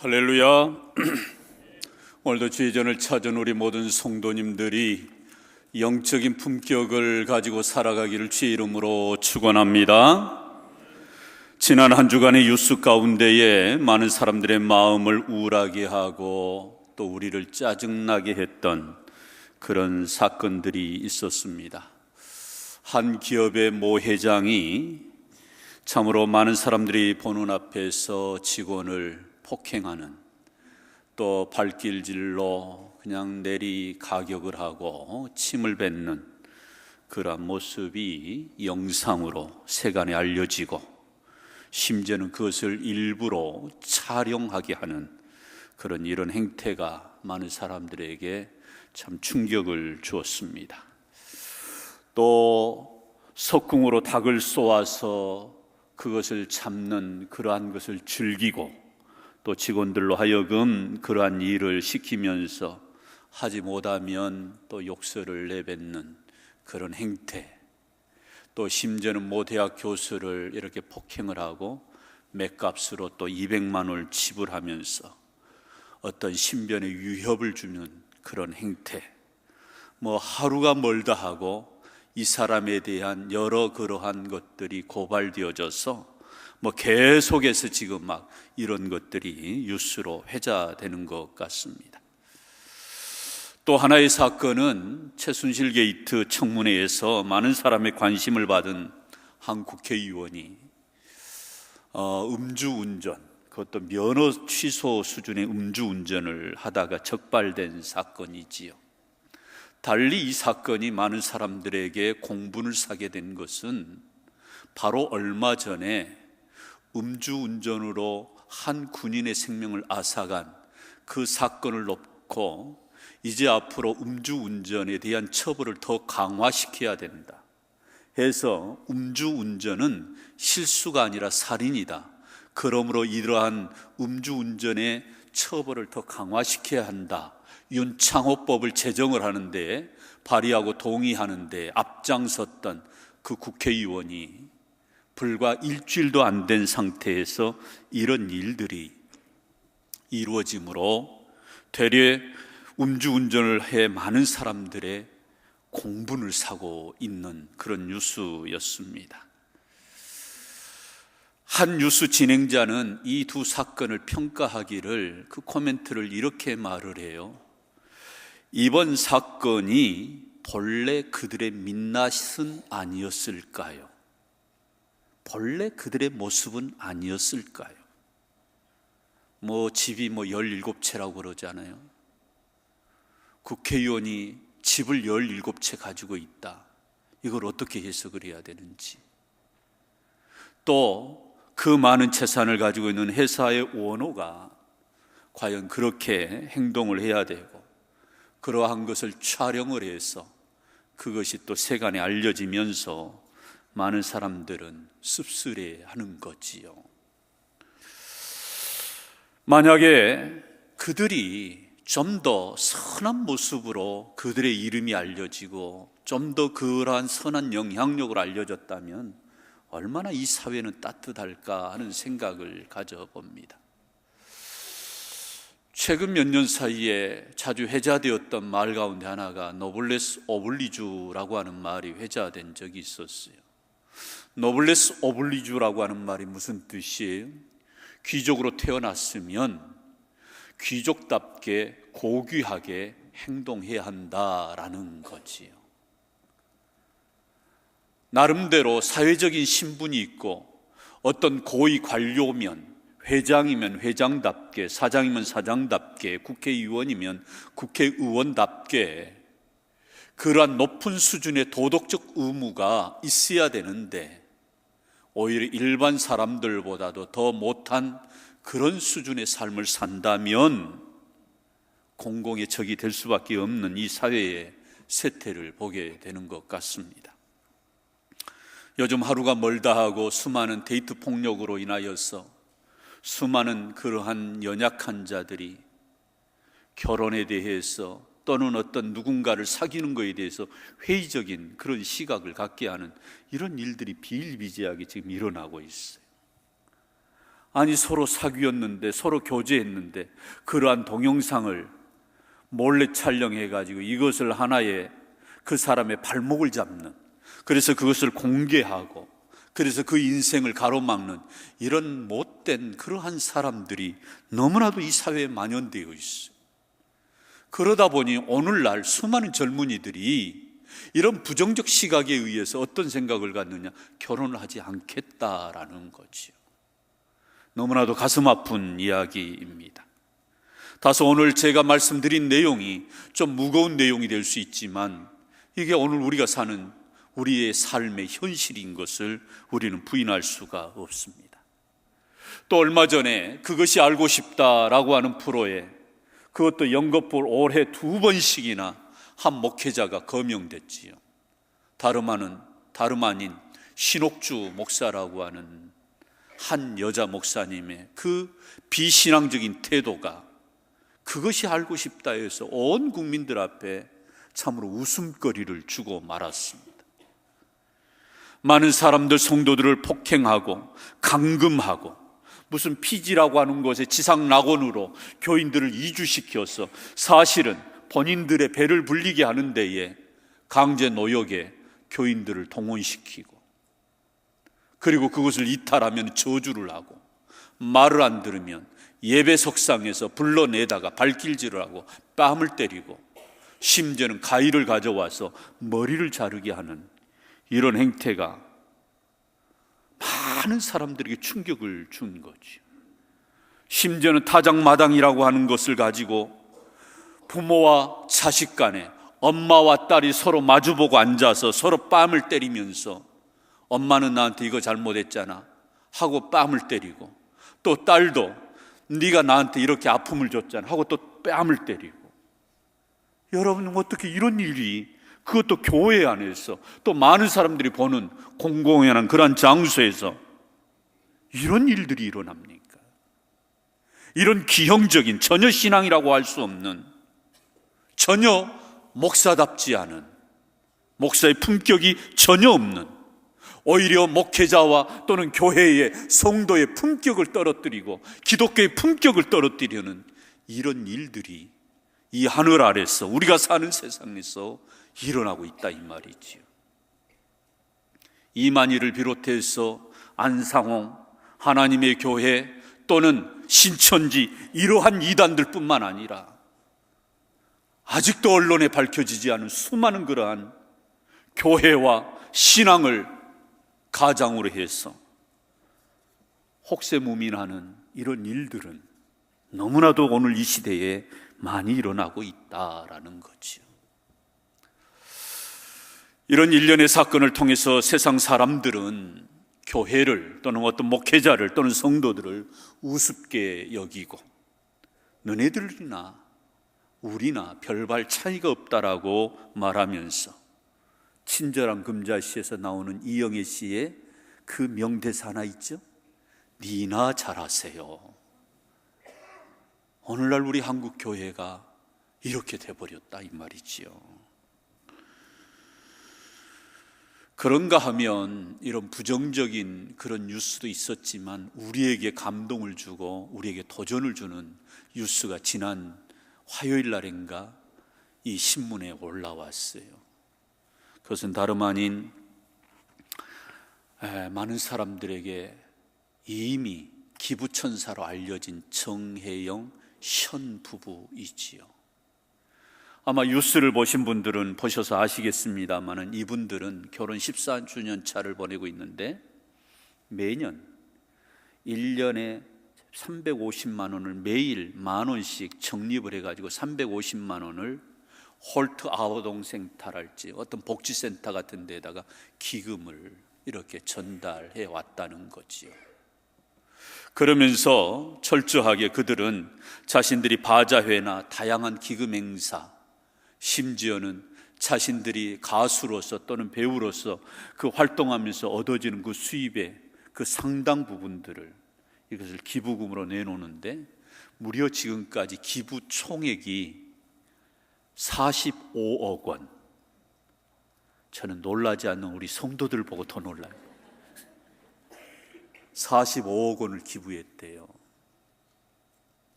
할렐루야. 오늘도 주의 전을 찾은 우리 모든 성도님들이 영적인 품격을 가지고 살아가기를 주의 이름으로 축원합니다. 지난 한 주간의 뉴스 가운데에 많은 사람들의 마음을 우울하게 하고 또 우리를 짜증나게 했던 그런 사건들이 있었습니다. 한 기업의 모 회장이 참으로 많은 사람들이 보는 앞에서 직원을 폭행하는, 또 발길질로 그냥 내리 가격을 하고 침을 뱉는 그러한 모습이 영상으로 세간에 알려지고, 심지어는 그것을 일부러 촬영하게 하는 이런 행태가 많은 사람들에게 참 충격을 주었습니다. 또 석궁으로 닭을 쏘아서 그것을 잡는 그러한 것을 즐기고, 또 직원들로 하여금 그러한 일을 시키면서 하지 못하면 또 욕설을 내뱉는 그런 행태, 또 심지어는 모 대학 교수를 이렇게 폭행을 하고 맥값으로 또 200만 원을 지불하면서 어떤 신변에 위협을 주는 그런 행태, 하루가 멀다 하고 이 사람에 대한 여러 그러한 것들이 고발되어져서 계속해서 지금 이런 것들이 뉴스로 회자되는 것 같습니다. 또 하나의 사건은 최순실 게이트 청문회에서 많은 사람의 관심을 받은 한 국회의원이 음주운전, 그것도 면허 취소 수준의 음주운전을 하다가 적발된 사건이지요. 달리 이 사건이 많은 사람들에게 공분을 사게 된 것은 바로 얼마 전에 음주운전으로 한 군인의 생명을 앗아간 그 사건을 놓고 이제 앞으로 음주운전에 대한 처벌을 더 강화시켜야 된다 해서, 음주운전은 실수가 아니라 살인이다, 그러므로 이러한 음주운전의 처벌을 더 강화시켜야 한다, 윤창호법을 제정을 하는데 발의하고 동의하는데 앞장섰던 그 국회의원이 불과 일주일도 안 된 상태에서 이런 일들이 이루어지므로 되레 음주운전을 해 많은 사람들의 공분을 사고 있는 그런 뉴스였습니다. 한 뉴스 진행자는 이 두 사건을 평가하기를, 그 코멘트를 이렇게 말을 해요. 이번 사건이 본래 그들의 민낯은 아니었을까요? 본래 그들의 모습은 아니었을까요? 집이 17채라고 그러잖아요. 국회의원이 집을 17채 가지고 있다, 이걸 어떻게 해석을 해야 되는지, 또 그 많은 재산을 가지고 있는 회사의 오너가 과연 그렇게 행동을 해야 되고, 그러한 것을 촬영을 해서 그것이 또 세간에 알려지면서 많은 사람들은 씁쓸해하는 거지요. 만약에 그들이 좀 더 선한 모습으로 그들의 이름이 알려지고 좀 더 그러한 선한 영향력을 알려졌다면 얼마나 이 사회는 따뜻할까 하는 생각을 가져봅니다. 최근 몇 년 사이에 자주 회자되었던 말 가운데 하나가 노블레스 오블리주라고 하는 말이 회자된 적이 있었어요. 노블레스 오블리주라고 하는 말이 무슨 뜻이에요? 귀족으로 태어났으면 귀족답게 고귀하게 행동해야 한다라는 거지요. 나름대로 사회적인 신분이 있고, 어떤 고위 관료면 회장이면 회장답게, 사장이면 사장답게, 국회의원이면 국회의원답게 그러한 높은 수준의 도덕적 의무가 있어야 되는데, 오히려 일반 사람들보다도 더 못한 그런 수준의 삶을 산다면 공공의 적이 될 수밖에 없는 이 사회의 세태를 보게 되는 것 같습니다. 요즘 하루가 멀다 하고 수많은 데이트 폭력으로 인하여서 수많은 그러한 연약한 자들이 결혼에 대해서 또는 어떤 누군가를 사귀는 것에 대해서 회의적인 그런 시각을 갖게 하는 이런 일들이 비일비재하게 지금 일어나고 있어요. 아니 서로 사귀었는데, 서로 교제했는데 그러한 동영상을 몰래 촬영해가지고 이것을 하나의 그 사람의 발목을 잡는, 그래서 그것을 공개하고 그래서 그 인생을 가로막는 이런 못된 그러한 사람들이 너무나도 이 사회에 만연되어 있어요. 그러다 보니 오늘날 수많은 젊은이들이 이런 부정적 시각에 의해서 어떤 생각을 갖느냐, 결혼을 하지 않겠다라는 거지요. 너무나도 가슴 아픈 이야기입니다. 다소 오늘 제가 말씀드린 내용이 좀 무거운 내용이 될 수 있지만 이게 오늘 우리가 사는 우리의 삶의 현실인 것을 우리는 부인할 수가 없습니다. 또 얼마 전에 그것이 알고 싶다라고 하는 프로에, 그것도 연거푸 올해 2번씩이나 한 목회자가 거명됐지요. 다름 아닌 신옥주 목사라고 하는 한 여자 목사님의 그 비신앙적인 태도가 그것이 알고 싶다 해서 온 국민들 앞에 참으로 웃음거리를 주고 말았습니다. 많은 사람들, 성도들을 폭행하고 감금하고 무슨 피지라고 하는 곳에 지상낙원으로 교인들을 이주시켜서 사실은 본인들의 배를 불리게 하는 데에 강제 노역에 교인들을 동원시키고, 그리고 그것을 이탈하면 저주를 하고, 말을 안 들으면 예배석상에서 불러내다가 발길질을 하고 뺨을 때리고, 심지어는 가위를 가져와서 머리를 자르게 하는 이런 행태가 많은 사람들에게 충격을 준 거죠. 심지어는 타작마당이라고 하는 것을 가지고 부모와 자식 간에, 엄마와 딸이 서로 마주보고 앉아서 서로 뺨을 때리면서 엄마는 나한테 이거 잘못했잖아 하고 뺨을 때리고, 또 딸도 네가 나한테 이렇게 아픔을 줬잖아 하고 또 뺨을 때리고. 여러분, 어떻게 이런 일이, 그것도 교회 안에서 또 많은 사람들이 보는 공공연한 그런 장소에서 이런 일들이 일어납니까? 이런 기형적인, 전혀 신앙이라고 할 수 없는, 전혀 목사답지 않은, 목사의 품격이 전혀 없는, 오히려 목회자와 또는 교회의 성도의 품격을 떨어뜨리고 기독교의 품격을 떨어뜨리는 이런 일들이 이 하늘 아래서, 우리가 사는 세상에서 일어나고 있다 이 말이지요. 이만희를 비롯해서 안상홍, 하나님의 교회 또는 신천지, 이러한 이단들 뿐만 아니라 아직도 언론에 밝혀지지 않은 수많은 그러한 교회와 신앙을 가장으로 해서 혹세무민하는 이런 일들은 너무나도 오늘 이 시대에 많이 일어나고 있다라는 거죠. 이런 일련의 사건을 통해서 세상 사람들은 교회를 또는 어떤 목회자를 또는 성도들을 우습게 여기고, 너네들이나 우리나 별반 차이가 없다라고 말하면서 친절한 금자씨에서 나오는 이영애 씨의 그 명대사 하나 있죠. 니나 잘하세요. 오늘날 우리 한국 교회가 이렇게 돼버렸다 이 말이지요. 그런가 하면 이런 부정적인 그런 뉴스도 있었지만 우리에게 감동을 주고 우리에게 도전을 주는 뉴스가 지난 화요일 날인가 이 신문에 올라왔어요. 그것은 다름 아닌 많은 사람들에게 이미 기부천사로 알려진 정혜영 션 부부이지요. 아마 뉴스를 보신 분들은 보셔서 아시겠습니다만 이분들은 결혼 14주년 차를 보내고 있는데 매년 1년에 350만 원을 매일 10,000원씩 적립을 해가지고 350만 원을 홀트 아동센터랄지 어떤 복지센터 같은 데다가 기금을 이렇게 전달해 왔다는 거지요. 그러면서 철저하게 그들은 자신들이 바자회나 다양한 기금 행사, 심지어는 자신들이 가수로서 또는 배우로서 그 활동하면서 얻어지는 그 수입의 그 상당 부분들을 이것을 기부금으로 내놓는데 무려 지금까지 기부 총액이 45억 원. 저는 놀라지 않는 우리 성도들 보고 더 놀라요. 45억 원을 기부했대요.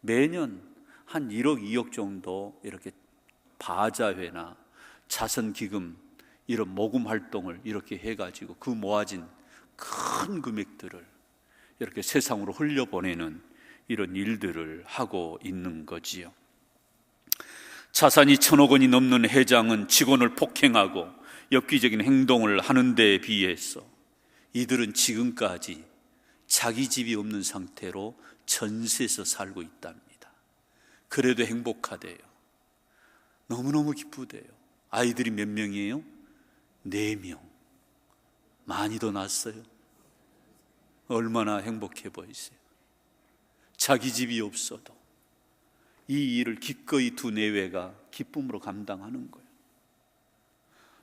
매년 한 1억, 2억 정도 이렇게 바자회나 자선기금 이런 모금 활동을 이렇게 해가지고 그 모아진 큰 금액들을 이렇게 세상으로 흘려보내는 이런 일들을 하고 있는 거지요. 자산이 1,000억 원이 넘는 회장은 직원을 폭행하고 엽기적인 행동을 하는 데에 비해서 이들은 지금까지 자기 집이 없는 상태로 전세에서 살고 있답니다. 그래도 행복하대요. 너무너무 기쁘대요. 아이들이 몇 명이에요? 4명. 많이 더 낳았어요. 얼마나 행복해 보이세요? 자기 집이 없어도 이 일을 기꺼이 두 내외가 기쁨으로 감당하는 거예요.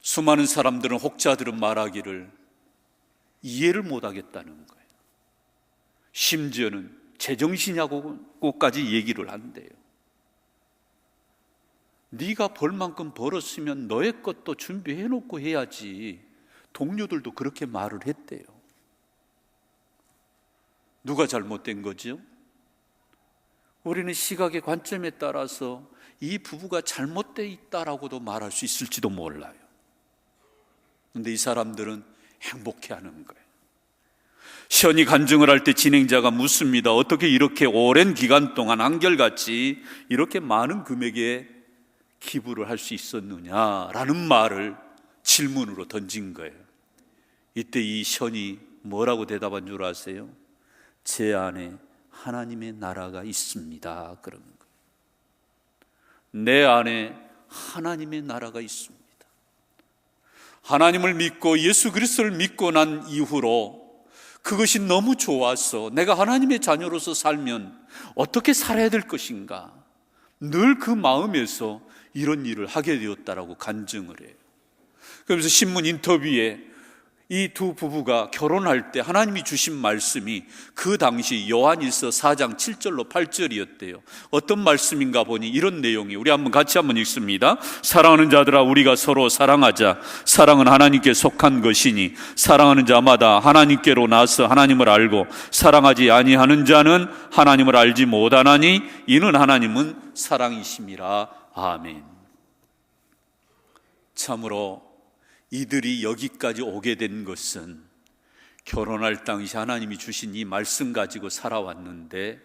수많은 사람들은, 혹자들은 말하기를 이해를 못하겠다는 거예요. 심지어는 제정신이냐고까지 얘기를 한대요. 네가 벌 만큼 벌었으면 너의 것도 준비해 놓고 해야지. 동료들도 그렇게 말을 했대요. 누가 잘못된 거죠? 우리는 시각의 관점에 따라서 이 부부가 잘못되어 있다라고도 말할 수 있을지도 몰라요. 그런데 이 사람들은 행복해하는 거예요. 시연이 간증을 할 때 진행자가 묻습니다. 어떻게 이렇게 오랜 기간 동안 한결같이 이렇게 많은 금액의 기부를 할 수 있었느냐라는 말을 질문으로 던진 거예요. 이때 이 시연이 뭐라고 대답한 줄 아세요? 제 안에 하나님의 나라가 있습니다. 그런 거예요. 내 안에 하나님의 나라가 있습니다. 하나님을 믿고 예수 그리스도를 믿고 난 이후로 그것이 너무 좋아서 내가 하나님의 자녀로서 살면 어떻게 살아야 될 것인가, 늘 그 마음에서 이런 일을 하게 되었다라고 간증을 해요. 그러면서 신문 인터뷰에 이 두 부부가 결혼할 때 하나님이 주신 말씀이 그 당시 요한일서 4장 7절로 8절이었대요. 어떤 말씀인가 보니 이런 내용이, 우리 같이 한번 읽습니다. 사랑하는 자들아, 우리가 서로 사랑하자. 사랑은 하나님께 속한 것이니 사랑하는 자마다 하나님께로 나서 하나님을 알고, 사랑하지 아니하는 자는 하나님을 알지 못하나니 이는 하나님은 사랑이심이라. 아멘. 참으로 이들이 여기까지 오게 된 것은 결혼할 당시 하나님이 주신 이 말씀 가지고 살아왔는데,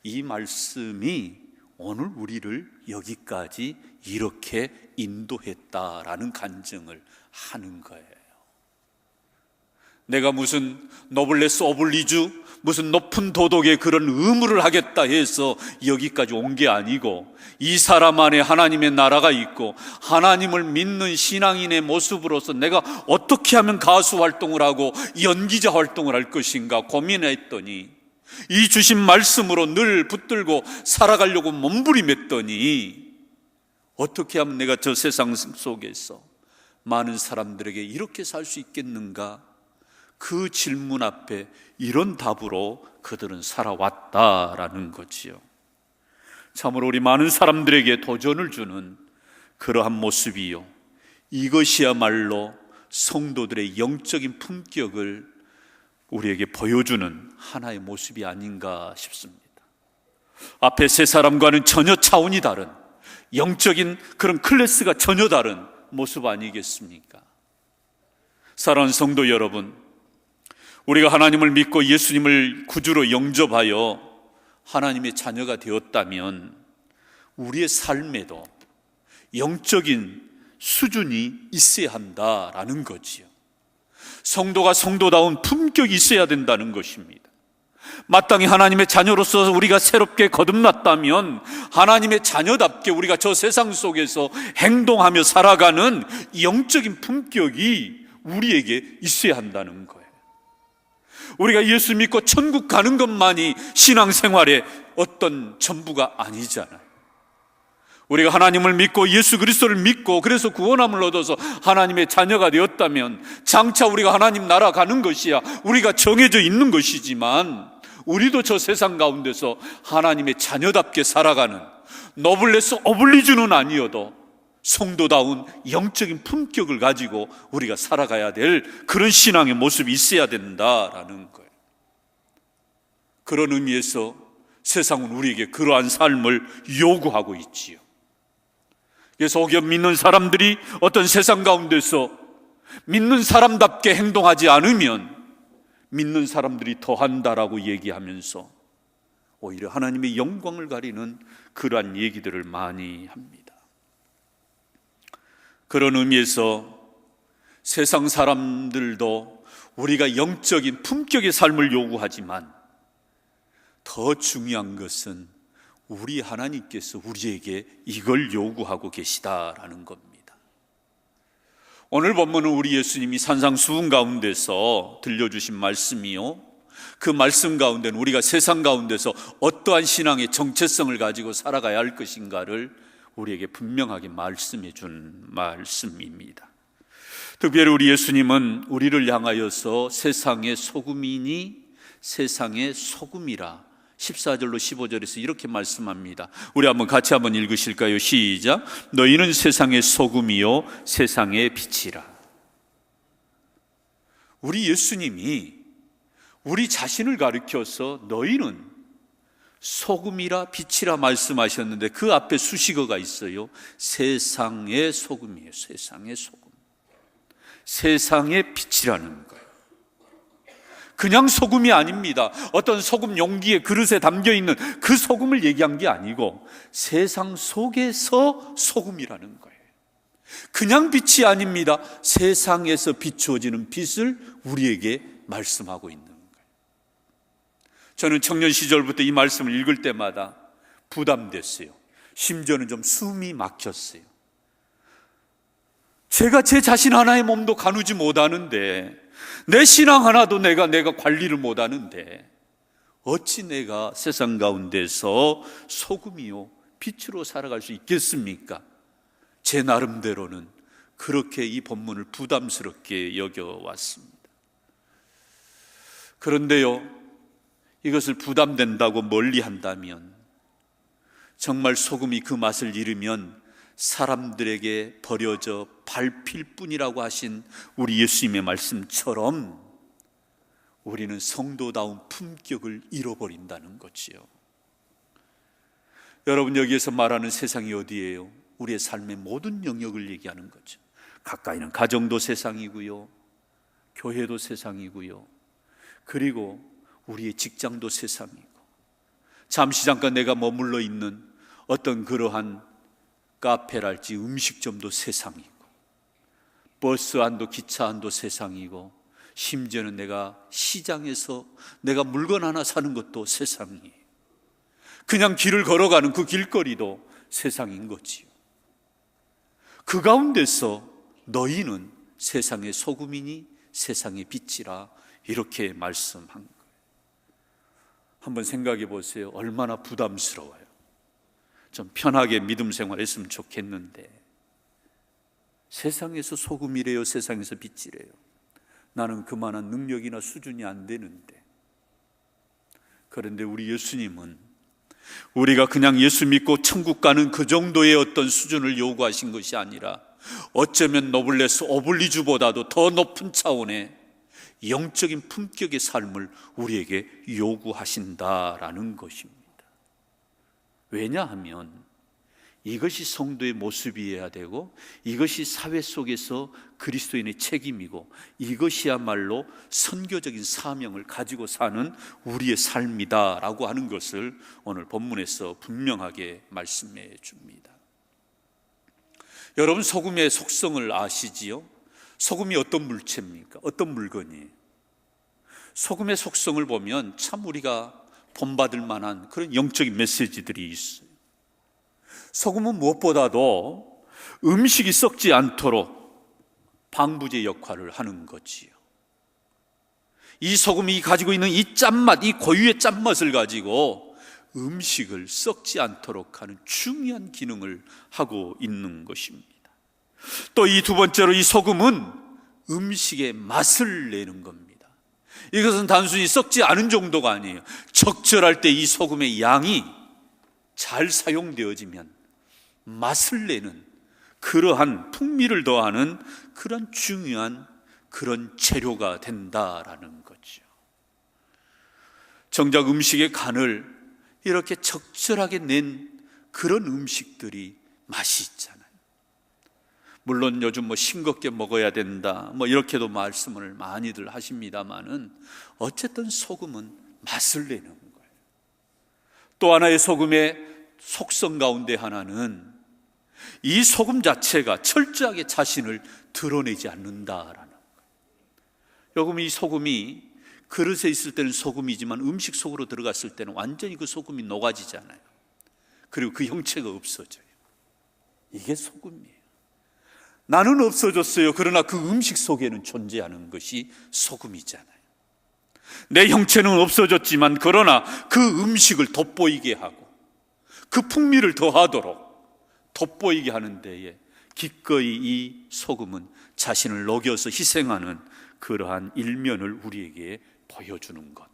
이 말씀이 오늘 우리를 여기까지 이렇게 인도했다라는 간증을 하는 거예요. 내가 무슨 노블레스 오블리주, 무슨 높은 도덕의 그런 의무를 하겠다 해서 여기까지 온 게 아니고, 이 사람 안에 하나님의 나라가 있고 하나님을 믿는 신앙인의 모습으로서 내가 어떻게 하면 가수 활동을 하고 연기자 활동을 할 것인가 고민했더니, 이 주신 말씀으로 늘 붙들고 살아가려고 몸부림했더니, 어떻게 하면 내가 저 세상 속에서 많은 사람들에게 이렇게 살 수 있겠는가, 그 질문 앞에 이런 답으로 그들은 살아왔다라는 거지요. 참으로 우리 많은 사람들에게 도전을 주는 그러한 모습이요, 이것이야말로 성도들의 영적인 품격을 우리에게 보여주는 하나의 모습이 아닌가 싶습니다. 앞에 세 사람과는 전혀 차원이 다른, 영적인 그런 클래스가 전혀 다른 모습 아니겠습니까? 사랑하는 성도 여러분, 우리가 하나님을 믿고 예수님을 구주로 영접하여 하나님의 자녀가 되었다면 우리의 삶에도 영적인 수준이 있어야 한다라는 거지요. 성도가 성도다운 품격이 있어야 된다는 것입니다. 마땅히 하나님의 자녀로서 우리가 새롭게 거듭났다면 하나님의 자녀답게 우리가 저 세상 속에서 행동하며 살아가는 영적인 품격이 우리에게 있어야 한다는 거예요. 우리가 예수 믿고 천국 가는 것만이 신앙생활의 어떤 전부가 아니잖아요. 우리가 하나님을 믿고 예수 그리스도를 믿고 그래서 구원함을 얻어서 하나님의 자녀가 되었다면 장차 우리가 하나님 나라 가는 것이야 우리가 정해져 있는 것이지만, 우리도 저 세상 가운데서 하나님의 자녀답게 살아가는, 노블레스 오블리주는 아니어도 성도다운 영적인 품격을 가지고 우리가 살아가야 될 그런 신앙의 모습이 있어야 된다라는 거예요. 그런 의미에서 세상은 우리에게 그러한 삶을 요구하고 있지요. 그래서 혹여 믿는 사람들이 어떤 세상 가운데서 믿는 사람답게 행동하지 않으면 믿는 사람들이 더한다라고 얘기하면서 오히려 하나님의 영광을 가리는 그러한 얘기들을 많이 합니다. 그런 의미에서 세상 사람들도 우리가 영적인 품격의 삶을 요구하지만 더 중요한 것은 우리 하나님께서 우리에게 이걸 요구하고 계시다라는 겁니다. 오늘 본문은 우리 예수님이 산상수훈 가운데서 들려주신 말씀이요, 그 말씀 가운데는 우리가 세상 가운데서 어떠한 신앙의 정체성을 가지고 살아가야 할 것인가를 우리에게 분명하게 말씀해 준 말씀입니다. 특별히 우리 예수님은 우리를 향하여서 세상의 소금이니 세상의 소금이라 14절로 15절에서 이렇게 말씀합니다. 우리 같이 한번 읽으실까요? 시작. 너희는 세상의 소금이요 세상의 빛이라. 우리 예수님이 우리 자신을 가리켜서 너희는 소금이라 빛이라 말씀하셨는데 그 앞에 수식어가 있어요. 세상의 소금이에요. 세상의 소금. 세상의 빛이라는 거예요. 그냥 소금이 아닙니다. 어떤 소금 용기에 그릇에 담겨있는 그 소금을 얘기한 게 아니고 세상 속에서 소금이라는 거예요. 그냥 빛이 아닙니다. 세상에서 비추어지는 빛을 우리에게 말씀하고 있는 거예요. 저는 청년 시절부터 이 말씀을 읽을 때마다 부담됐어요. 심지어는 좀 숨이 막혔어요. 제가 제 자신 하나의 몸도 가누지 못하는데, 내 신앙 하나도 내가 관리를 못하는데 어찌 내가 세상 가운데서 소금이요 빛으로 살아갈 수 있겠습니까? 제 나름대로는 그렇게 이 본문을 부담스럽게 여겨왔습니다. 그런데요, 이것을 부담된다고 멀리한다면 정말 소금이 그 맛을 잃으면 사람들에게 버려져 밟힐 뿐이라고 하신 우리 예수님의 말씀처럼 우리는 성도다운 품격을 잃어버린다는 거지요. 여러분, 여기에서 말하는 세상이 어디예요? 우리의 삶의 모든 영역을 얘기하는 거죠. 가까이는 가정도 세상이고요, 교회도 세상이고요, 그리고 우리의 직장도 세상이고, 잠시 잠깐 내가 머물러 있는 어떤 그러한 카페랄지 음식점도 세상이고, 버스 안도 기차 안도 세상이고, 심지어는 내가 시장에서 내가 물건 하나 사는 것도 세상이에요. 그냥 길을 걸어가는 그 길거리도 세상인 거지요. 그 가운데서 너희는 세상의 소금이니 세상의 빛이라 이렇게 말씀한 거예요. 한번 생각해 보세요. 얼마나 부담스러워요. 좀 편하게 믿음 생활했으면 좋겠는데 세상에서 소금이래요, 세상에서 빛이래요. 나는 그만한 능력이나 수준이 안 되는데. 그런데 우리 예수님은 우리가 그냥 예수 믿고 천국 가는 그 정도의 어떤 수준을 요구하신 것이 아니라 어쩌면 노블레스 오블리주보다도 더 높은 차원의 영적인 품격의 삶을 우리에게 요구하신다라는 것입니다. 왜냐하면 이것이 성도의 모습이어야 되고, 이것이 사회 속에서 그리스도인의 책임이고, 이것이야말로 선교적인 사명을 가지고 사는 우리의 삶이다라고 하는 것을 오늘 본문에서 분명하게 말씀해 줍니다. 여러분, 소금의 속성을 아시지요? 소금이 어떤 물체입니까? 어떤 물건이에요? 소금의 속성을 보면 참 우리가 본받을 만한 그런 영적인 메시지들이 있어요. 소금은 무엇보다도 음식이 썩지 않도록 방부제 역할을 하는 거지요. 이 소금이 가지고 있는 이 짠맛, 이 고유의 짠맛을 가지고 음식을 썩지 않도록 하는 중요한 기능을 하고 있는 것입니다. 또 이 두 번째로 이 소금은 음식의 맛을 내는 겁니다. 이것은 단순히 썩지 않은 정도가 아니에요. 적절할 때 이 소금의 양이 잘 사용되어지면 맛을 내는, 그러한 풍미를 더하는 그런 중요한 그런 재료가 된다라는 거죠. 정작 음식의 간을 이렇게 적절하게 낸 그런 음식들이 맛이 있잖아요. 물론 요즘 싱겁게 먹어야 된다 이렇게도 말씀을 많이들 하십니다만은 어쨌든 소금은 맛을 내는 거예요. 또 하나의 소금의 속성 가운데 하나는 이 소금 자체가 철저하게 자신을 드러내지 않는다라는 거예요. 여러분, 이 소금이 그릇에 있을 때는 소금이지만 음식 속으로 들어갔을 때는 완전히 그 소금이 녹아지잖아요. 그리고 그 형체가 없어져요. 이게 소금이에요. 나는 없어졌어요. 그러나 그 음식 속에는 존재하는 것이 소금이잖아요. 내 형체는 없어졌지만 그러나 그 음식을 돋보이게 하고 그 풍미를 더하도록 돋보이게 하는 데에 기꺼이 이 소금은 자신을 녹여서 희생하는 그러한 일면을 우리에게 보여주는 것,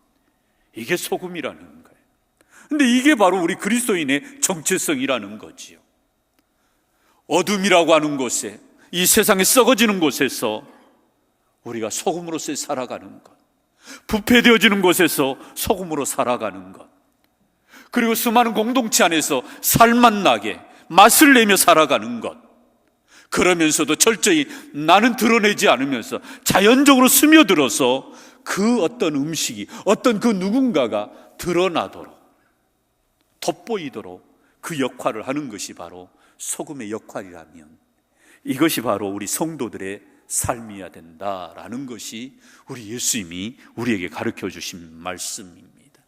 이게 소금이라는 거예요. 근데 이게 바로 우리 그리스도인의 정체성이라는 거지요. 어둠이라고 하는 곳에, 이 세상에 썩어지는 곳에서 우리가 소금으로서 살아가는 것, 부패되어지는 곳에서 소금으로 살아가는 것, 그리고 수많은 공동체 안에서 살맛나게 맛을 내며 살아가는 것, 그러면서도 철저히 나는 드러내지 않으면서 자연적으로 스며들어서 그 어떤 음식이, 어떤 그 누군가가 드러나도록, 돋보이도록 그 역할을 하는 것이 바로 소금의 역할이라면 이것이 바로 우리 성도들의 삶이어야 된다라는 것이 우리 예수님이 우리에게 가르쳐 주신 말씀입니다.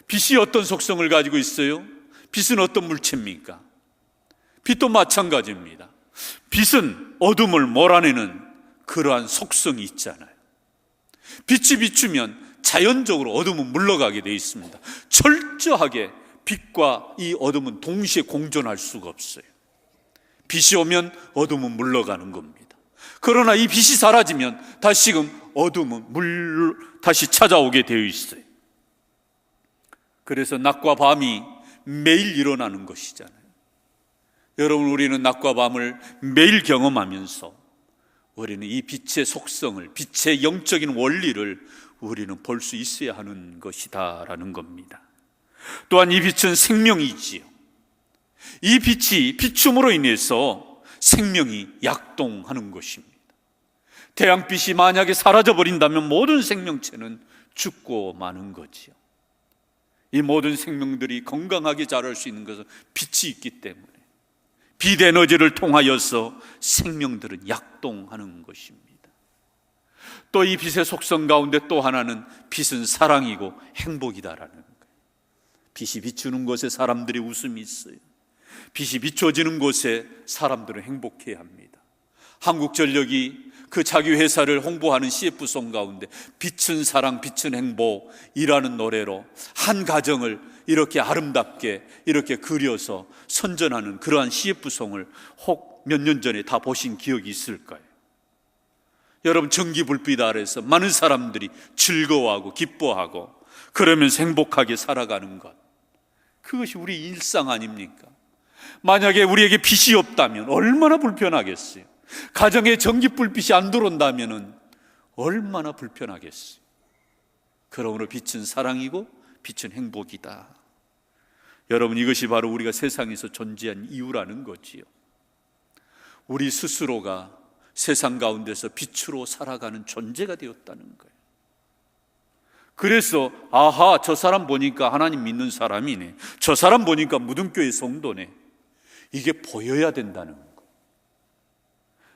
빛이 어떤 속성을 가지고 있어요? 빛은 어떤 물체입니까? 빛도 마찬가지입니다. 빛은 어둠을 몰아내는 그러한 속성이 있잖아요. 빛이 비추면 자연적으로 어둠은 물러가게 되어 있습니다. 철저하게 빛과 이 어둠은 동시에 공존할 수가 없어요. 빛이 오면 어둠은 물러가는 겁니다. 그러나 이 빛이 사라지면 다시금 어둠은 다시 찾아오게 되어 있어요. 그래서 낮과 밤이 매일 일어나는 것이잖아요. 여러분, 우리는 낮과 밤을 매일 경험하면서 우리는 이 빛의 속성을, 빛의 영적인 원리를 우리는 볼 수 있어야 하는 것이다라는 겁니다. 또한 이 빛은 생명이지요. 이 빛이 비춤으로 인해서 생명이 약동하는 것입니다. 태양빛이 만약에 사라져버린다면 모든 생명체는 죽고 마는 거지요. 이 모든 생명들이 건강하게 자랄 수 있는 것은 빛이 있기 때문에 빛 에너지를 통하여서 생명들은 약동하는 것입니다. 또 이 빛의 속성 가운데 또 하나는 빛은 사랑이고 행복이다라는 거예요. 빛이 비추는 곳에 사람들이 웃음이 있어요. 빛이 비춰지는 곳에 사람들은 행복해야 합니다. 한국전력이 그 자기 회사를 홍보하는 CF송 가운데 빛은 사랑, 빛은 행복이라는 노래로 한 가정을 이렇게 아름답게 이렇게 그려서 선전하는 그러한 CF송을 혹 몇 년 전에 다 보신 기억이 있을 거예요. 여러분, 전기 불빛 아래서 많은 사람들이 즐거워하고 기뻐하고 그러면서 행복하게 살아가는 것, 그것이 우리 일상 아닙니까? 만약에 우리에게 빛이 없다면 얼마나 불편하겠어요. 가정에 전기 불빛이 안 들어온다면 얼마나 불편하겠어요. 그러므로 빛은 사랑이고 빛은 행복이다. 여러분, 이것이 바로 우리가 세상에서 존재한 이유라는 거지요. 우리 스스로가 세상 가운데서 빛으로 살아가는 존재가 되었다는 거예요. 그래서 아하, 저 사람 보니까 하나님 믿는 사람이네, 저 사람 보니까 무등교회 성도네, 이게 보여야 된다는 거예요.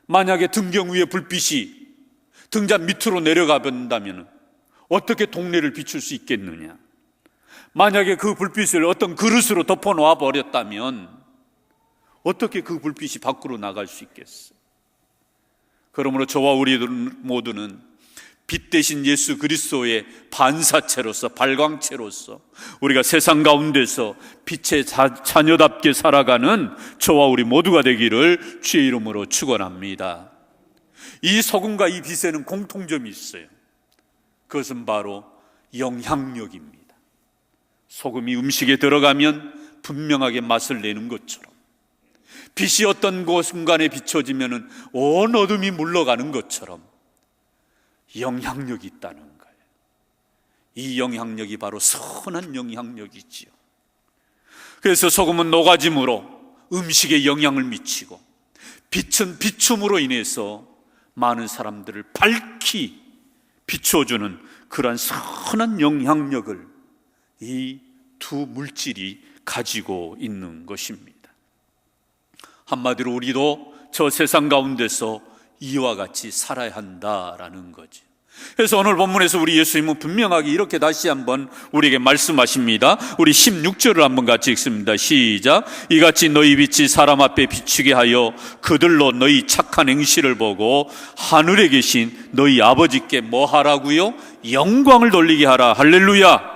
만약에 등경 위에 불빛이 등잔 밑으로 내려가 본다면 어떻게 동네를 비출 수 있겠느냐? 만약에 그 불빛을 어떤 그릇으로 덮어놓아 버렸다면 어떻게 그 불빛이 밖으로 나갈 수 있겠어요? 그러므로 저와 우리 모두는 빛 대신 예수 그리스도의 반사체로서, 발광체로서 우리가 세상 가운데서 빛의 자녀답게 살아가는 저와 우리 모두가 되기를 주의 이름으로 축원합니다. 이 소금과 이 빛에는 공통점이 있어요. 그것은 바로 영향력입니다. 소금이 음식에 들어가면 분명하게 맛을 내는 것처럼, 빛이 어떤 순간에 비춰지면 온 어둠이 물러가는 것처럼 영향력이 있다는 거예요. 이 영향력이 바로 선한 영향력이지요. 그래서 소금은 녹아짐으로 음식에 영향을 미치고, 빛은 비춤으로 인해서 많은 사람들을 밝히 비춰주는 그러한 선한 영향력을 이 두 물질이 가지고 있는 것입니다. 한마디로 우리도 저 세상 가운데서 이와 같이 살아야 한다라는 거죠. 그래서 오늘 본문에서 우리 예수님은 분명하게 이렇게 다시 한번 우리에게 말씀하십니다. 우리 16절을 한번 같이 읽습니다. 시작. 이같이 너희 빛이 사람 앞에 비추게 하여 그들로 너희 착한 행실을 보고 하늘에 계신 너희 아버지께 뭐 하라고요? 영광을 돌리게 하라. 할렐루야.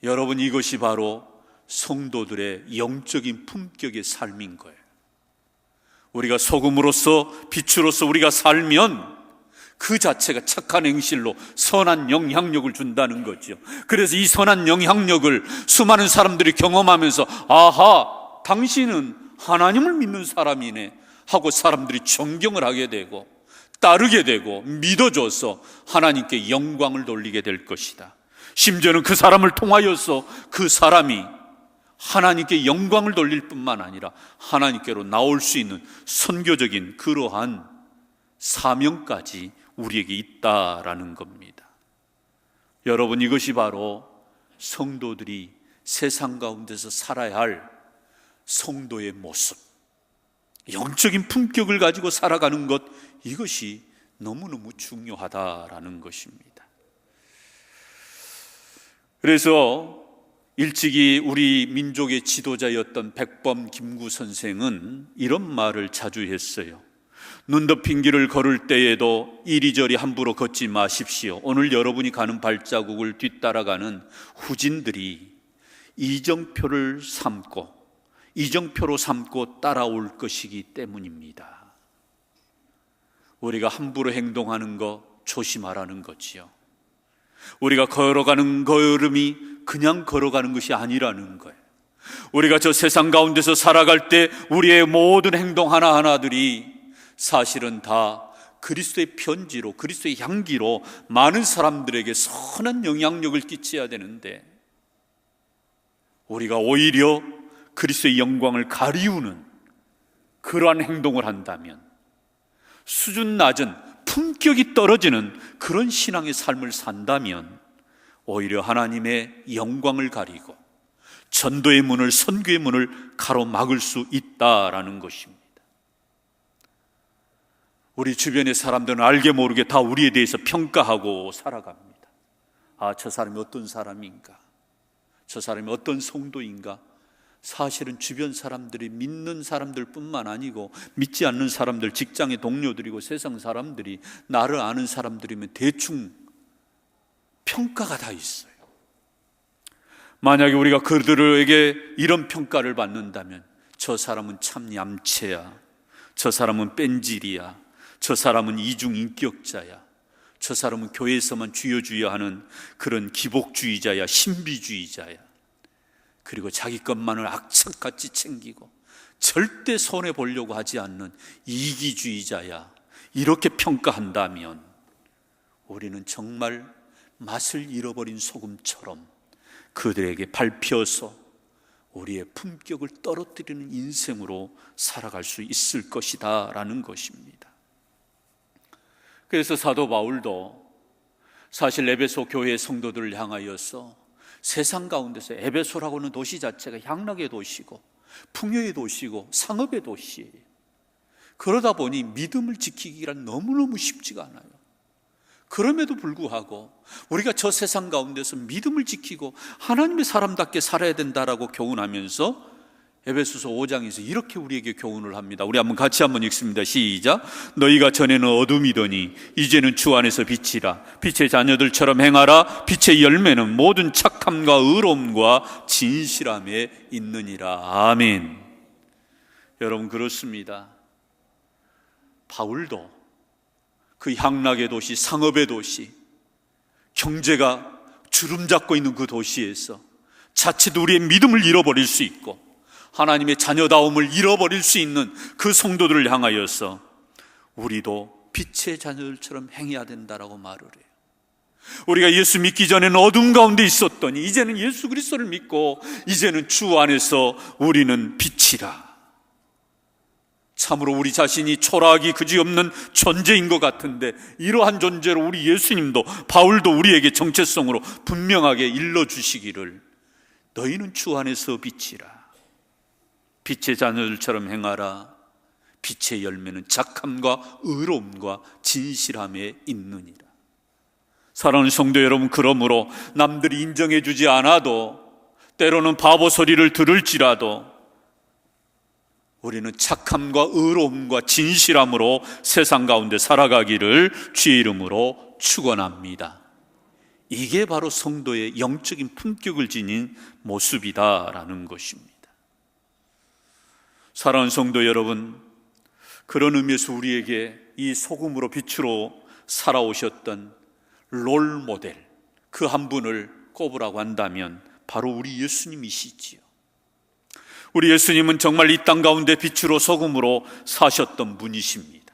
여러분, 이것이 바로 성도들의 영적인 품격의 삶인 거예요. 우리가 소금으로서 빛으로서 우리가 살면 그 자체가 착한 행실로 선한 영향력을 준다는 거죠. 그래서 이 선한 영향력을 수많은 사람들이 경험하면서 아하, 당신은 하나님을 믿는 사람이네 하고 사람들이 존경을 하게 되고 따르게 되고 믿어줘서 하나님께 영광을 돌리게 될 것이다. 심지어는 그 사람을 통하여서 그 사람이 하나님께 영광을 돌릴 뿐만 아니라 하나님께로 나올 수 있는 선교적인 그러한 사명까지 우리에게 있다라는 겁니다. 여러분, 이것이 바로 성도들이 세상 가운데서 살아야 할 성도의 모습, 영적인 품격을 가지고 살아가는 것, 이것이 너무너무 중요하다라는 것입니다. 그래서 일찍이 우리 민족의 지도자였던 백범 김구 선생은 이런 말을 자주 했어요. 눈 덮인 길을 걸을 때에도 이리저리 함부로 걷지 마십시오. 오늘 여러분이 가는 발자국을 뒤따라가는 후진들이 이정표로 삼고 따라올 것이기 때문입니다. 우리가 함부로 행동하는 거 조심하라는 거지요. 우리가 걸어가는 걸음이 그냥 걸어가는 것이 아니라는 거예요. 우리가 저 세상 가운데서 살아갈 때 우리의 모든 행동 하나하나들이 사실은 다 그리스도의 편지로, 그리스도의 향기로 많은 사람들에게 선한 영향력을 끼쳐야 되는데, 우리가 오히려 그리스도의 영광을 가리우는 그러한 행동을 한다면, 수준 낮은 품격이 떨어지는 그런 신앙의 삶을 산다면 오히려 하나님의 영광을 가리고 전도의 문을, 선교의 문을 가로막을 수 있다라는 것입니다. 우리 주변의 사람들은 알게 모르게 다 우리에 대해서 평가하고 살아갑니다. 아, 저 사람이 어떤 사람인가? 저 사람이 어떤 성도인가? 사실은 주변 사람들이 믿는 사람들 뿐만 아니고 믿지 않는 사람들, 직장의 동료들이고 세상 사람들이, 나를 아는 사람들이면 대충 평가가 다 있어요. 만약에 우리가 그들에게 이런 평가를 받는다면, 저 사람은 참 얌체야, 저 사람은 뺀질이야, 저 사람은 이중인격자야, 저 사람은 교회에서만 주여주여하는 그런 기복주의자야, 신비주의자야, 그리고 자기 것만을 악착같이 챙기고 절대 손해보려고 하지 않는 이기주의자야, 이렇게 평가한다면 우리는 정말 맛을 잃어버린 소금처럼 그들에게 밟혀서 우리의 품격을 떨어뜨리는 인생으로 살아갈 수 있을 것이다 라는 것입니다. 그래서 사도 바울도 사실 에베소 교회 성도들을 향하여서 세상 가운데서, 에베소라고 하는 도시 자체가 향락의 도시고 풍요의 도시고 상업의 도시예요. 그러다 보니 믿음을 지키기란 너무너무 쉽지가 않아요. 그럼에도 불구하고 우리가 저 세상 가운데서 믿음을 지키고 하나님의 사람답게 살아야 된다라고 교훈하면서 에베소서 5장에서 이렇게 우리에게 교훈을 합니다. 우리 같이 한번 읽습니다. 시작. 너희가 전에는 어둠이더니 이제는 주 안에서 빛이라. 빛의 자녀들처럼 행하라. 빛의 열매는 모든 착함과 의로움과 진실함에 있느니라. 아멘. 여러분, 그렇습니다. 바울도 그 향락의 도시, 상업의 도시, 경제가 주름잡고 있는 그 도시에서 자칫 우리의 믿음을 잃어버릴 수 있고 하나님의 자녀다움을 잃어버릴 수 있는 그 성도들을 향하여서 우리도 빛의 자녀들처럼 행해야 된다라고 말을 해요. 우리가 예수 믿기 전에는 어둠 가운데 있었더니 이제는 예수 그리스도를 믿고 이제는 주 안에서 우리는 빛이라. 참으로 우리 자신이 초라하기 그지없는 존재인 것 같은데 이러한 존재로 우리 예수님도 바울도 우리에게 정체성으로 분명하게 일러주시기를 너희는 주 안에서 빛이라. 빛의 자녀들처럼 행하라. 빛의 열매는 착함과 의로움과 진실함에 있느니라. 사랑하는 성도 여러분, 그러므로 남들이 인정해 주지 않아도 때로는 바보 소리를 들을지라도 우리는 착함과 의로움과 진실함으로 세상 가운데 살아가기를 주의 이름으로 축원합니다. 이게 바로 성도의 영적인 품격을 지닌 모습이다라는 것입니다. 사랑하는 성도 여러분, 그런 의미에서 우리에게 이 소금으로 빛으로 살아오셨던 롤 모델, 그 한 분을 꼽으라고 한다면 바로 우리 예수님이시지요. 우리 예수님은 정말 이 땅 가운데 빛으로 소금으로 사셨던 분이십니다.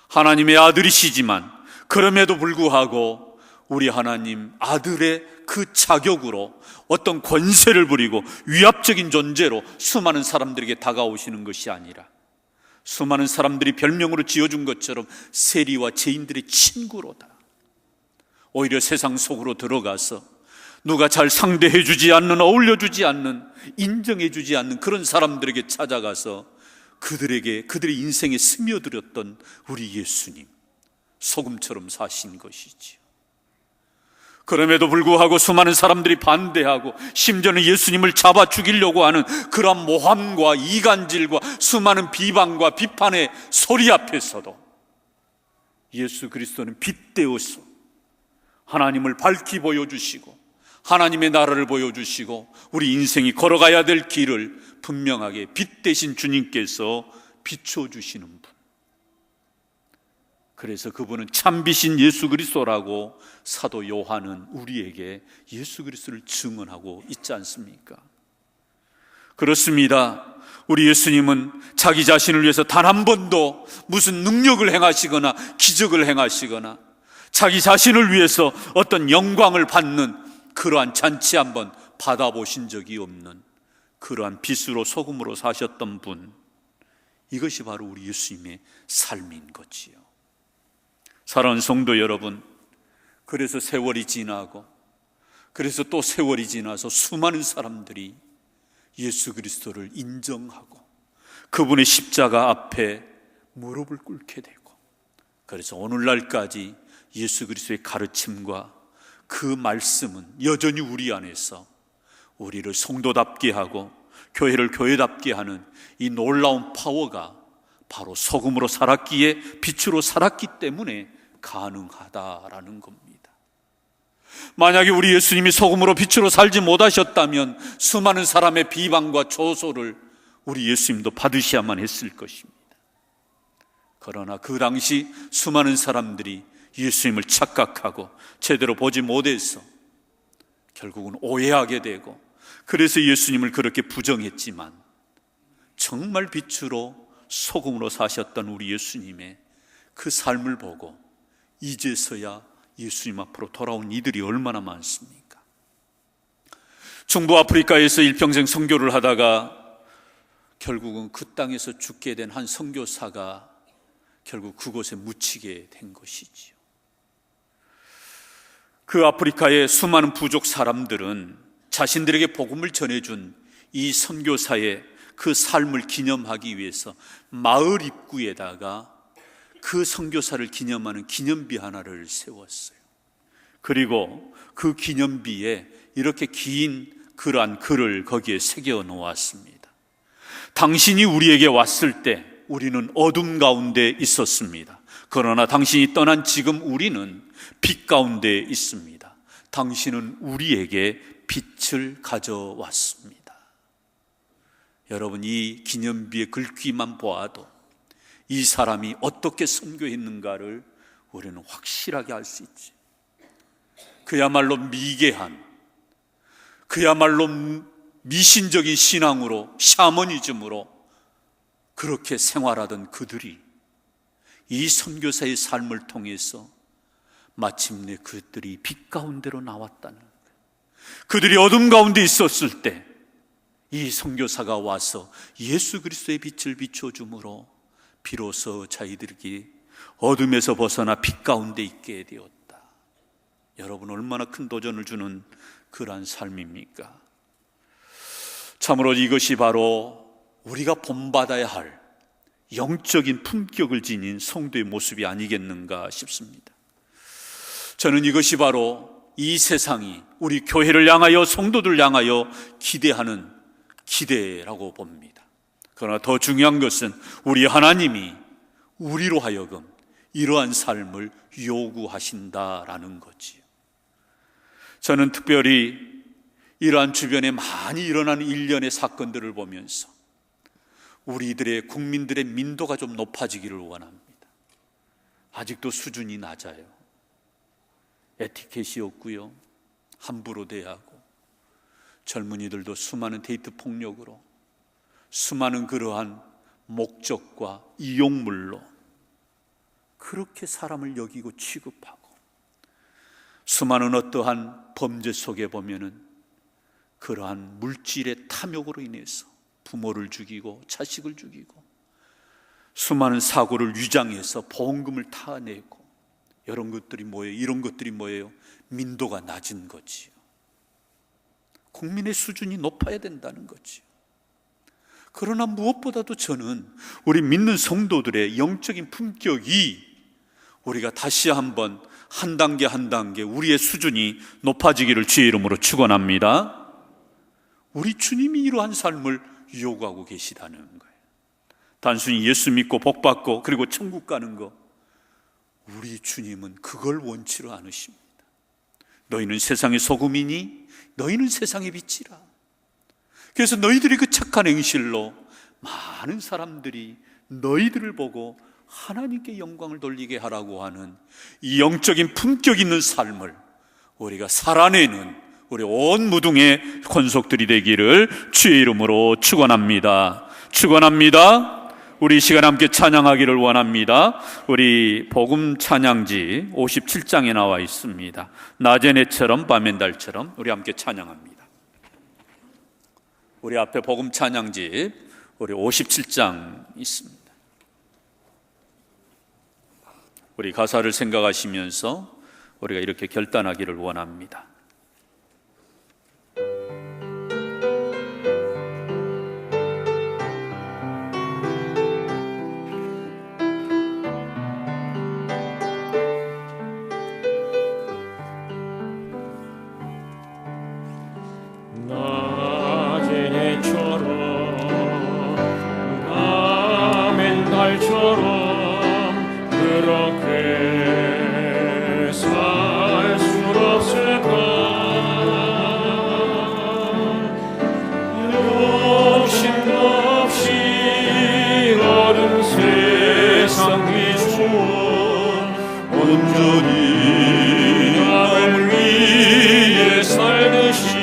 하나님의 아들이시지만 그럼에도 불구하고 우리 하나님 아들의 그 자격으로 어떤 권세를 부리고 위압적인 존재로 수많은 사람들에게 다가오시는 것이 아니라 수많은 사람들이 별명으로 지어준 것처럼 세리와 죄인들의 친구로다. 오히려 세상 속으로 들어가서 누가 잘 상대해주지 않는, 어울려주지 않는, 인정해주지 않는 그런 사람들에게 찾아가서 그들의 인생에 스며들었던 우리 예수님, 소금처럼 사신 것이지요. 그럼에도 불구하고 수많은 사람들이 반대하고 심지어는 예수님을 잡아 죽이려고 하는 그런 모함과 이간질과 수많은 비방과 비판의 소리 앞에서도 예수 그리스도는 빛되어서 하나님을 밝히 보여주시고 하나님의 나라를 보여주시고 우리 인생이 걸어가야 될 길을 분명하게 빛 대신 주님께서 비춰주시는 분. 그래서 그분은 참빛인 예수 그리스도라고 사도 요한은 우리에게 예수 그리스도를 증언하고 있지 않습니까? 그렇습니다. 우리 예수님은 자기 자신을 위해서 단 한 번도 무슨 능력을 행하시거나 기적을 행하시거나 자기 자신을 위해서 어떤 영광을 받는 그러한 잔치 한번 받아보신 적이 없는 그러한 빛으로 소금으로 사셨던 분, 이것이 바로 우리 예수님의 삶인 거지요. 사랑하는 성도 여러분, 그래서 세월이 지나고 그래서 또 세월이 지나서 수많은 사람들이 예수 그리스도를 인정하고 그분의 십자가 앞에 무릎을 꿇게 되고, 그래서 오늘날까지 예수 그리스도의 가르침과 그 말씀은 여전히 우리 안에서 우리를 성도답게 하고 교회를 교회답게 하는 이 놀라운 파워가 바로 소금으로 살았기에, 빛으로 살았기 때문에 가능하다라는 겁니다. 만약에 우리 예수님이 소금으로 빛으로 살지 못하셨다면 수많은 사람의 비방과 조소를 우리 예수님도 받으셔야만 했을 것입니다. 그러나 그 당시 수많은 사람들이 예수님을 착각하고 제대로 보지 못해서 결국은 오해하게 되고, 그래서 예수님을 그렇게 부정했지만 정말 빛으로 소금으로 사셨던 우리 예수님의 그 삶을 보고 이제서야 예수님 앞으로 돌아온 이들이 얼마나 많습니까? 중부 아프리카에서 일평생 선교를 하다가 결국은 그 땅에서 죽게 된 한 선교사가 결국 그곳에 묻히게 된 것이지요. 그 아프리카의 수많은 부족 사람들은 자신들에게 복음을 전해준 이 선교사의 그 삶을 기념하기 위해서 마을 입구에다가 그 선교사를 기념하는 기념비 하나를 세웠어요. 그리고 그 기념비에 이렇게 긴 그러한 글을 거기에 새겨 놓았습니다. 당신이 우리에게 왔을 때 우리는 어둠 가운데 있었습니다. 그러나 당신이 떠난 지금 우리는 빛 가운데 있습니다. 당신은 우리에게 빛을 가져왔습니다. 여러분, 이 기념비의 글귀만 보아도 이 사람이 어떻게 선교했는가를 우리는 확실하게 알 수 있지. 그야말로 미개한, 그야말로 미신적인 신앙으로, 샤머니즘으로 그렇게 생활하던 그들이 이 선교사의 삶을 통해서 마침내 그들이 빛 가운데로 나왔다는 거예요. 그들이 어둠 가운데 있었을 때 이 선교사가 와서 예수 그리스도의 빛을 비춰줌으로 비로소 자기들이 어둠에서 벗어나 빛 가운데 있게 되었다. 여러분, 얼마나 큰 도전을 주는 그러한 삶입니까? 참으로 이것이 바로 우리가 본받아야 할 영적인 품격을 지닌 성도의 모습이 아니겠는가 싶습니다. 저는 이것이 바로 이 세상이 우리 교회를 향하여, 성도들을 향하여 기대하는 기대라고 봅니다. 그러나 더 중요한 것은 우리 하나님이 우리로 하여금 이러한 삶을 요구하신다라는 거지요. 저는 특별히 이러한 주변에 많이 일어나는 일련의 사건들을 보면서 우리들의, 국민들의 민도가 좀 높아지기를 원합니다. 아직도 수준이 낮아요. 에티켓이 없고요, 함부로 대하고, 젊은이들도 수많은 데이트 폭력으로, 수많은 그러한 목적과 이용물로 그렇게 사람을 여기고 취급하고, 수많은 어떠한 범죄 속에 보면은 그러한 물질의 탐욕으로 인해서 부모를 죽이고 자식을 죽이고, 수많은 사고를 위장해서 보험금을 타내고, 이런 것들이 뭐예요? 이런 것들이 뭐예요? 민도가 낮은 거지요. 국민의 수준이 높아야 된다는 거지요. 그러나 무엇보다도 저는 우리 믿는 성도들의 영적인 품격이 우리가 다시 한번 한 단계 한 단계 우리의 수준이 높아지기를 주의 이름으로 축원합니다. 우리 주님이 이러한 삶을 요구하고 계시다는 거예요. 단순히 예수 믿고 복 받고 그리고 천국 가는 거, 우리 주님은 그걸 원치로 않으십니다. 너희는 세상의 소금이니 너희는 세상의 빛이라. 그래서 너희들이 그 착한 행실로 많은 사람들이 너희들을 보고 하나님께 영광을 돌리게 하라고 하는 이 영적인 품격 있는 삶을 우리가 살아내는 우리 온 무등의 권속들이 되기를 주의 이름으로 축원합니다. 축원합니다. 우리 이 시간 함께 찬양하기를 원합니다. 우리 복음 찬양지 57장에 나와 있습니다. 낮의 해처럼 밤의 달처럼 우리 함께 찬양합니다. 우리 앞에 복음 찬양지 우리 57장 있습니다. 우리 가사를 생각하시면서 우리가 이렇게 결단하기를 원합니다. 그렇게 살 수 없을까? 욕심도 없이 어른 세상 위주로 온전히 나를 위해 살듯이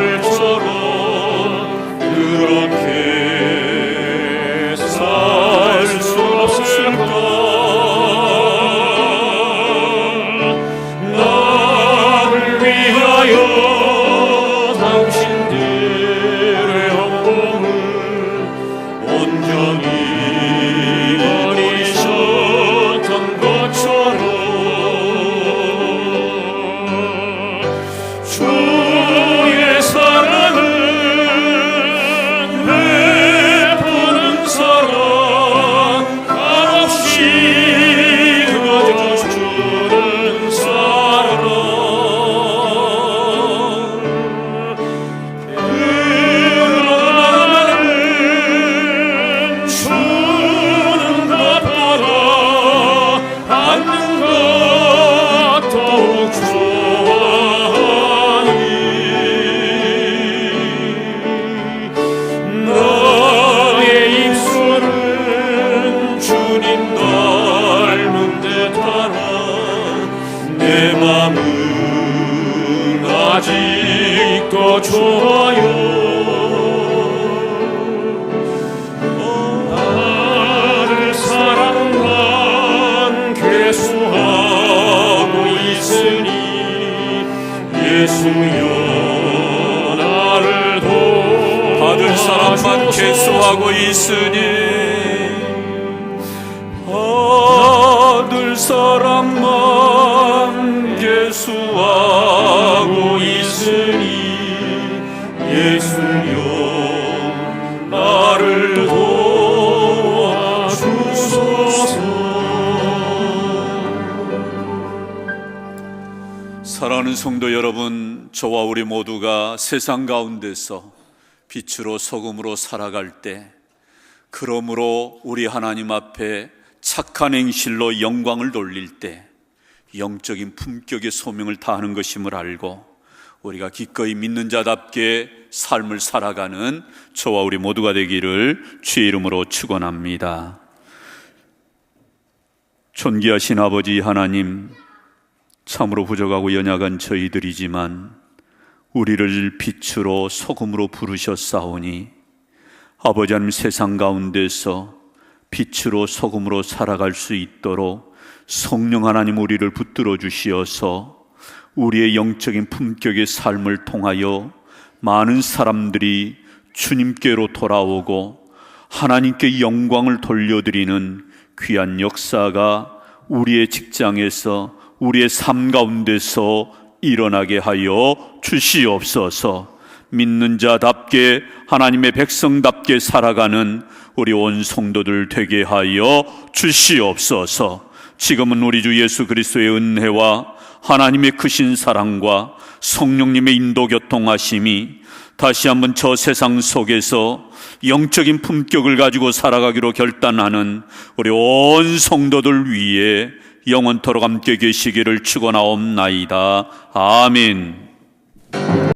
나울처럼 그렇게 사람만 계수하고 있으니 받을 사람만 계수하고 있으니 예수여 나를 도와주소서. 사랑하는 성도 여러분, 저와 우리 모두가 세상 가운데서 빛으로 소금으로 살아갈 때, 그러므로 우리 하나님 앞에 착한 행실로 영광을 돌릴 때 영적인 품격의 소명을 다하는 것임을 알고 우리가 기꺼이 믿는 자답게 삶을 살아가는 저와 우리 모두가 되기를 주의 이름으로 축원합니다. 존귀하신 아버지 하나님, 참으로 부족하고 연약한 저희들이지만 우리를 빛으로 소금으로 부르셨사오니 아버지 하나님, 세상 가운데서 빛으로 소금으로 살아갈 수 있도록 성령 하나님 우리를 붙들어 주시어서 우리의 영적인 품격의 삶을 통하여 많은 사람들이 주님께로 돌아오고 하나님께 영광을 돌려드리는 귀한 역사가 우리의 직장에서, 우리의 삶 가운데서 일어나게 하여 주시옵소서. 믿는 자답게, 하나님의 백성답게 살아가는 우리 온 성도들 되게 하여 주시옵소서. 지금은 우리 주 예수 그리스도의 은혜와 하나님의 크신 사랑과 성령님의 인도 교통하심이 다시 한번 저 세상 속에서 영적인 품격을 가지고 살아가기로 결단하는 우리 온 성도들 위에 영원토록 함께 계시기를 축원하옵나이다. 아멘.